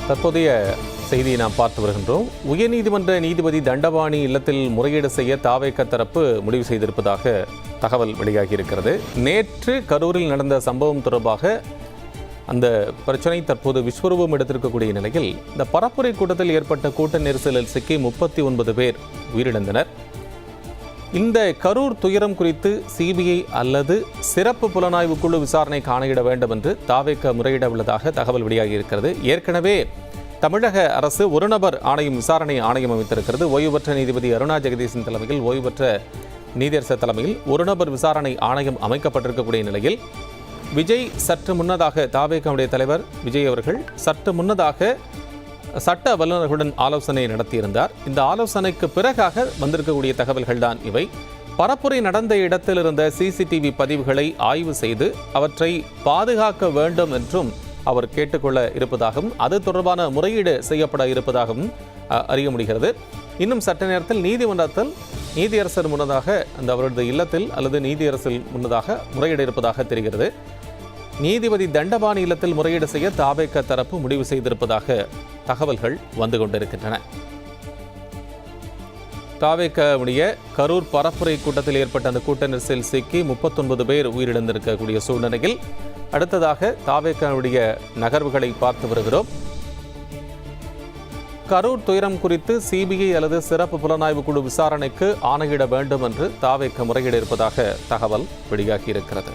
தற்போதைய செய்தியை நாம் பார்த்து வருகின்றோம். உயர்நீதிமன்ற நீதிபதி தண்டபாணி இல்லத்தில் முறையீடு செய்ய தாவேக தரப்பு முடிவு செய்திருப்பதாக தகவல் வெளியாகியிருக்கிறது. நேற்று கரூரில் நடந்த சம்பவம் தொடர்பாக அந்த பிரச்சனை தற்போது விஸ்வரூபம் எடுத்திருக்கக்கூடிய நிலையில் இந்த பரப்புரை கூட்டத்தில் ஏற்பட்ட கூட்ட நெரிசலில் சிக்கி 39 பேர் உயிரிழந்தனர். இந்த கரூர் துயரம் குறித்து சிபிஐ அல்லது சிறப்பு புலனாய்வு குழு விசாரணைக்கு ஆணையிட வேண்டும் என்று தாவேக முறையிட உள்ளதாக தகவல் வெளியாகியிருக்கிறது. ஏற்கனவே தமிழக அரசு ஒரு நபர் ஆணையம் விசாரணை ஆணையம் அமைத்திருக்கிறது. ஓய்வு பெற்ற நீதிபதி அருணா ஜெகதீசன் தலைமையில் ஓய்வு பெற்ற நீதியரசர் தலைமையில் ஒரு நபர் விசாரணை ஆணையம் அமைக்கப்பட்டிருக்கக்கூடிய நிலையில் விஜய் சற்று முன்னதாக தாவேகவுடைய தலைவர் விஜய் அவர்கள் சற்று முன்னதாக சட்ட வல்லுநர்களுடன் ஆலோசனை நடத்தியிருந்தார். இந்த ஆலோசனைக்கு பிறகாக வந்திருக்கக்கூடிய தகவல்கள் தான் இவை. பரப்புரை நடந்த இடத்தில் இருந்த சிசிடிவி பதிவுகளை ஆய்வு செய்து அவற்றை பாதுகாக்க வேண்டும் என்றும் அவர் கேட்டுக்கொள்ள இருப்பதாகவும் அது தொடர்பான முறையீடு செய்யப்பட இருப்பதாகவும் அறிய முடிகிறது. இன்னும் சட்ட நேரத்தில் நீதிமன்றத்தில் நீதியரசர் முன்னதாக அந்த அவரது இல்லத்தில் அல்லது நீதியரசர் முன்னதாக முறையீடு இருப்பதாக தெரிகிறது. நீதிபதி தண்டபாணி இல்லத்தில் முறையீடு செய்ய தாவேக தரப்பு முடிவு செய்திருப்பதாக தகவல்கள் வந்து கொண்டிருக்கின்றன. தாவேகவுடைய கரூர் பரப்புரை கூட்டத்தில் ஏற்பட்ட அந்த கூட்ட நெரிசலில் சிக்கி 39 பேர் உயிரிழந்திருக்கக்கூடிய சூழ்நிலையில் அடுத்ததாக தாவேகவுடைய நகர்வுகளை பார்த்து வருகிறோம். கரூர் துயரம் குறித்து சிபிஐ அல்லது சிறப்பு புலனாய்வு குழு விசாரணைக்கு ஆணையிட வேண்டும் என்று தாவேக முறையிட இருப்பதாக தகவல் வெளியாகியிருக்கிறது.